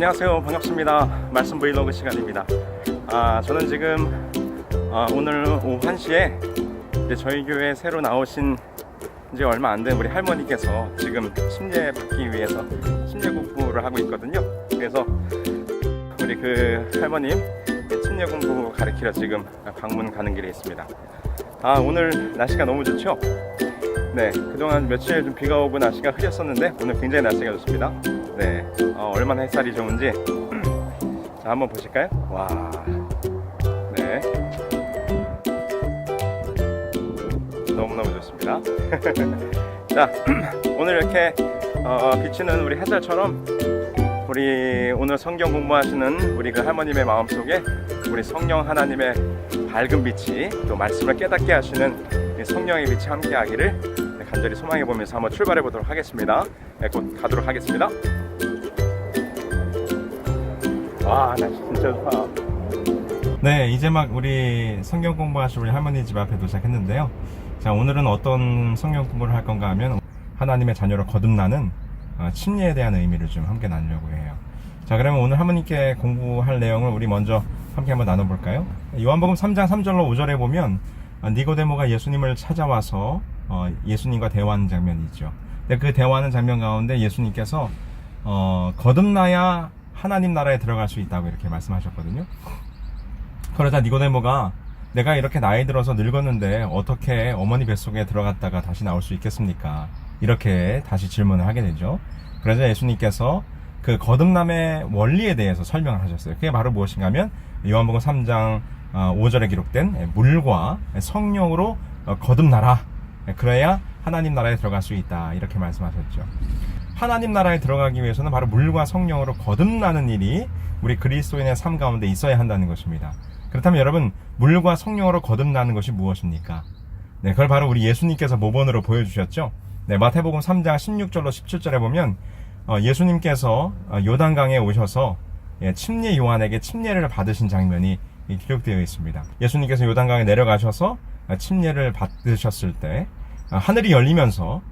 안녕하세요. 반갑습니다. 말씀 브이로그 시간입니다. 저는 지금 오늘 오후 1시에 이제 저희 교회에 새로 나오신 이제 얼마 안 된 우리 할머니께서 지금 침례 받기 위해서 침례 공부를 하고 있거든요. 그래서 우리 그 할머님 침례 공부 가르치러 지금 방문 가는 길에 있습니다. 오늘 날씨가 너무 좋죠? 네, 그동안 며칠 좀 비가 오고 날씨가 흐렸었는데 오늘 굉장히 날씨가 좋습니다. 네, 얼마나 햇살이 좋은지 자, 한번 보실까요? 와, 네, 너무너무 좋습니다. 자, 오늘 이렇게 비치는 우리 햇살처럼 우리 오늘 성경 공부하시는 우리 그 할머님의 마음속에 우리 성령 하나님의 밝은 빛이 또 말씀을 깨닫게 하시는 성령의 빛이 함께 하기를 간절히 소망해 보면서 한번 출발해 보도록 하겠습니다. 네, 곧 가도록 하겠습니다. 와, 날씨 진짜 좋다. 네, 이제 막 우리 성경 공부하실 우리 할머니 집 앞에 도착했는데요. 자, 오늘은 어떤 성경 공부를 할 건가 하면 하나님의 자녀로 거듭나는 침례에 대한 의미를 좀 함께 나누려고 해요. 자, 그러면 오늘 할머니께 공부할 내용을 우리 먼저 함께 한번 나눠볼까요? 요한복음 3장 3절로 5절에 보면 니고데모가 예수님을 찾아와서 예수님과 대화하는 장면이 있죠. 근데 그 대화하는 장면 가운데 예수님께서 거듭나야 하나님 나라에 들어갈 수 있다고 이렇게 말씀하셨거든요. 그러자 니고데모가 내가 이렇게 나이 들어서 늙었는데 어떻게 어머니 뱃속에 들어갔다가 다시 나올 수 있겠습니까? 이렇게 다시 질문을 하게 되죠. 그러자 예수님께서 그 거듭남의 원리에 대해서 설명을 하셨어요. 그게 바로 무엇인가 하면 요한복음 3장 5절에 기록된 물과 성령으로 거듭나라. 그래야 하나님 나라에 들어갈 수 있다. 이렇게 말씀하셨죠. 하나님 나라에 들어가기 위해서는 바로 물과 성령으로 거듭나는 일이 우리 그리스도인의 삶 가운데 있어야 한다는 것입니다. 그렇다면 여러분, 물과 성령으로 거듭나는 것이 무엇입니까? 네, 그걸 바로 우리 예수님께서 모본으로 보여주셨죠. 네, 마태복음 3장 16절로 17절에 보면 예수님께서 요단강에 오셔서 침례 요한에게 침례를 받으신 장면이 기록되어 있습니다. 예수님께서 요단강에 내려가셔서 침례를 받으셨을 때 하늘이 열리면서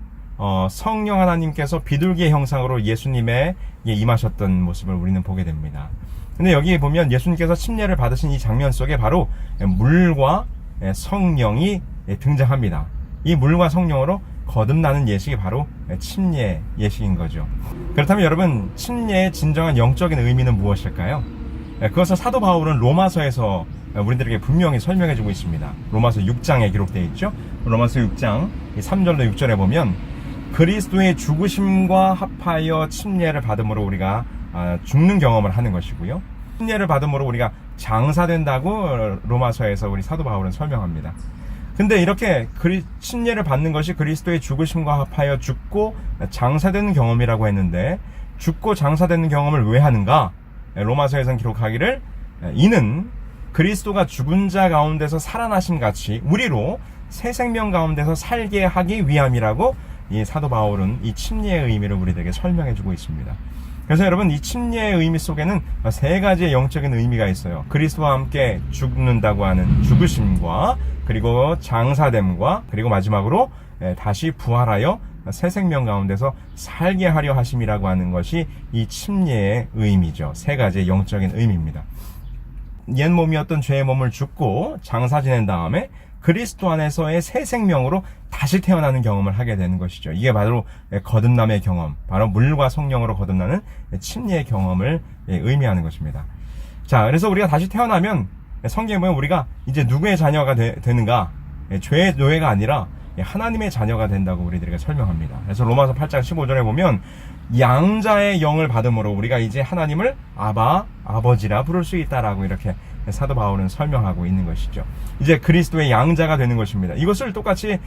성령 하나님께서 비둘기의 형상으로 예수님의 임하셨던 모습을 우리는 보게 됩니다. 근데 여기에 보면 예수님께서 침례를 받으신 이 장면 속에 바로 물과 성령이 등장합니다. 이 물과 성령으로 거듭나는 예식이 바로 침례 예식인 거죠. 그렇다면 여러분, 침례의 진정한 영적인 의미는 무엇일까요? 그것을 사도 바울은 로마서에서 우리들에게 분명히 설명해 주고 있습니다. 로마서 6장에 기록되어 있죠. 로마서 6장 3절로 6절에 보면 그리스도의 죽으심과 합하여 침례를 받음으로 우리가 죽는 경험을 하는 것이고요. 침례를 받음으로 우리가 장사된다고 로마서에서 우리 사도 바울은 설명합니다. 근데 이렇게 침례를 받는 것이 그리스도의 죽으심과 합하여 죽고 장사되는 경험이라고 했는데 죽고 장사되는 경험을 왜 하는가? 로마서에서는 기록하기를 이는 그리스도가 죽은 자 가운데서 살아나신 같이 우리로 새 생명 가운데서 살게 하기 위함이라고 이 사도 바울은 이 침례의 의미를 우리들에게 설명해 주고 있습니다. 그래서 여러분, 이 침례의 의미 속에는 세 가지의 영적인 의미가 있어요. 그리스도와 함께 죽는다고 하는 죽으심과 그리고 장사됨과 그리고 마지막으로 다시 부활하여 새 생명 가운데서 살게 하려 하심이라고 하는 것이 이 침례의 의미죠. 세 가지의 영적인 의미입니다. 옛 몸이었던 죄의 몸을 죽고 장사 지낸 다음에 그리스도 안에서의 새 생명으로 다시 태어나는 경험을 하게 되는 것이죠. 이게 바로 거듭남의 경험, 바로 물과 성령으로 거듭나는 침례의 경험을 의미하는 것입니다. 자, 그래서 우리가 다시 태어나면 성경에 보면 우리가 이제 누구의 자녀가 되는가? 죄의 노예가 아니라 하나님의 자녀가 된다고 우리들에게 설명합니다. 그래서 로마서 8장 15절에 보면 양자의 영을 받음으로 우리가 이제 하나님을 아버지라 부를 수 있다라고 이렇게 사도 바울은 설명하고 있는 것이죠. 이제 그리스도의 양자가 되는 것입니다. 이것을 똑같이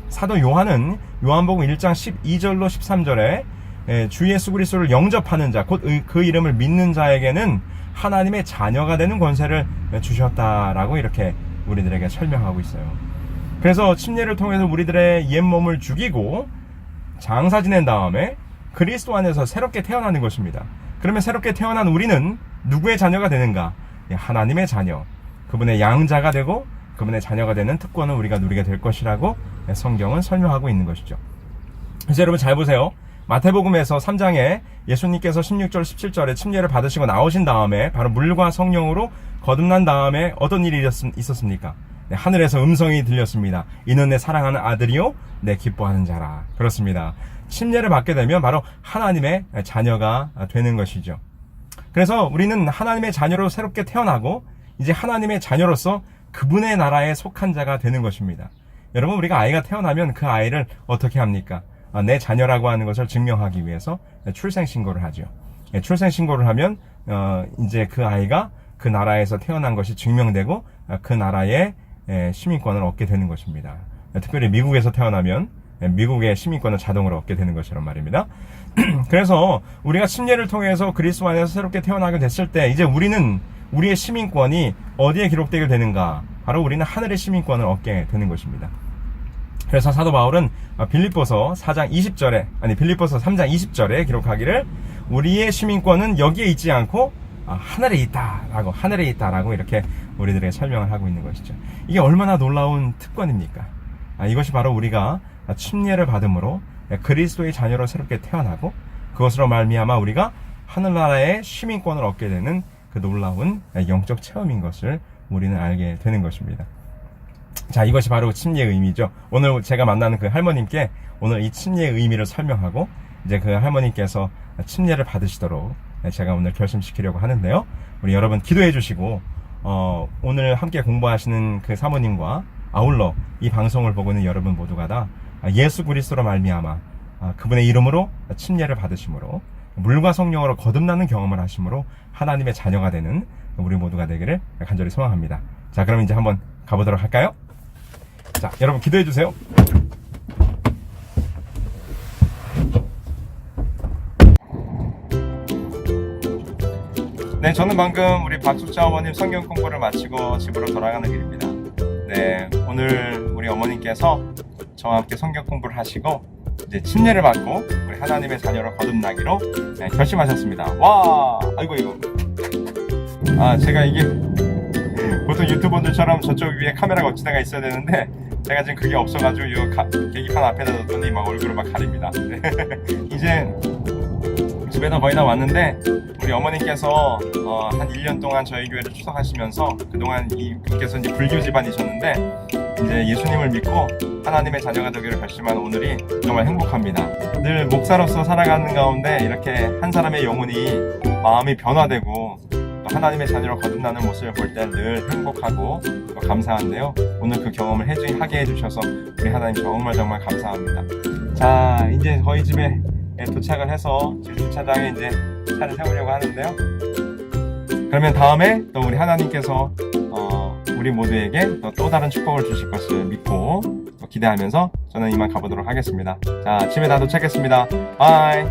사도 요한은 요한복음 1장 12절로 13절에 주 예수 그리스도를 영접하는 자, 곧 그 이름을 믿는 자에게는 하나님의 자녀가 되는 권세를 주셨다라고 이렇게 우리들에게 설명하고 있어요. 그래서 침례를 통해서 우리들의 옛 몸을 죽이고 장사 지낸 다음에 그리스도 안에서 새롭게 태어나는 것입니다. 그러면 새롭게 태어난 우리는 누구의 자녀가 되는가? 하나님의 자녀, 그분의 양자가 되고 그분의 자녀가 되는 특권을 우리가 누리게 될 것이라고 성경은 설명하고 있는 것이죠. 그래서 여러분 잘 보세요. 마태복음에서 3장에 예수님께서 16절 17절에 침례를 받으시고 나오신 다음에 바로 물과 성령으로 거듭난 다음에 어떤 일이 있었습니까? 네, 하늘에서 음성이 들렸습니다. 이는 내 사랑하는 아들이요 내 기뻐하는 자라. 그렇습니다. 침례를 받게 되면 바로 하나님의 자녀가 되는 것이죠. 그래서 우리는 하나님의 자녀로 새롭게 태어나고 이제 하나님의 자녀로서 그분의 나라에 속한 자가 되는 것입니다. 여러분, 우리가 아이가 태어나면 그 아이를 어떻게 합니까? 내 자녀라고 하는 것을 증명하기 위해서 출생신고를 하죠. 출생신고를 하면 이제 그 아이가 그 나라에서 태어난 것이 증명되고 그 나라의 시민권을 얻게 되는 것입니다. 특별히 미국에서 태어나면 미국의 시민권을 자동으로 얻게 되는 것처럼 말입니다. 그래서 우리가 침례를 통해서 그리스도 안에서 새롭게 태어나게 됐을 때 이제 우리는 우리의 시민권이 어디에 기록되게 되는가? 바로 우리는 하늘의 시민권을 얻게 되는 것입니다. 그래서 사도 바울은 빌립보서 4장 20절에 빌립보서 3장 20절에 기록하기를 우리의 시민권은 여기에 있지 않고 하늘에 있다라고 이렇게 우리들에게 설명을 하고 있는 것이죠. 이게 얼마나 놀라운 특권입니까? 이것이 바로 우리가 침례를 받음으로 그리스도의 자녀로 새롭게 태어나고 그것으로 말미암아 우리가 하늘나라의 시민권을 얻게 되는 그 놀라운 영적 체험인 것을 우리는 알게 되는 것입니다. 자, 이것이 바로 침례의 의미죠. 오늘 제가 만나는 그 할머님께 오늘 이 침례의 의미를 설명하고 이제 그 할머님께서 침례를 받으시도록 제가 오늘 결심시키려고 하는데요. 우리 여러분 기도해 주시고 오늘 함께 공부하시는 그 사모님과 아울러 이 방송을 보고 있는 여러분 모두가 다 예수 그리스도로 말미암아 그분의 이름으로 침례를 받으심으로 물과 성령으로 거듭나는 경험을 하심으로 하나님의 자녀가 되는 우리 모두가 되기를 간절히 소망합니다. 자, 그럼 이제 한번 가보도록 할까요? 자, 여러분 기도해 주세요. 네, 저는 방금 우리 박숙자 어머님 성경 공부를 마치고 집으로 돌아가는 길입니다. 네, 오늘 우리 어머님께서 저와 함께 성경 공부를 하시고 이제 침례를 받고 우리 하나님의 자녀로 거듭나기로 결심하셨습니다. 와, 아이고. 제가 이게 보통 유튜버들처럼 저쪽 위에 카메라가 어찌다가 있어야 되는데 제가 지금 그게 없어가지고 이 계기판 앞에다 뒀더니 막 얼굴을 막 가립니다. 이제 집에 다 거의 다 왔는데 우리 어머님께서 한 1년 동안 저희 교회를 추석하시면서 그동안 이분께서 이제 불교 집안이셨는데 이제 예수님을 믿고 하나님의 자녀가 되기를 결심한 오늘이 정말 행복합니다. 늘 목사로서 살아가는 가운데 이렇게 한 사람의 영혼이 마음이 변화되고 또 하나님의 자녀로 거듭나는 모습을 볼 때 늘 행복하고 또 감사한데요. 오늘 그 경험을 하게 해주셔서 우리 하나님 정말 감사합니다. 자, 이제 저희 집에 도착을 해서 지금 주차장에 이제 차를 세우려고 하는데요. 그러면 다음에 또 우리 하나님께서 우리 모두에게 또 다른 축복을 주실 것을 믿고 또 기대하면서 저는 이만 가보도록 하겠습니다. 자, 집에 다 도착했습니다. 바이.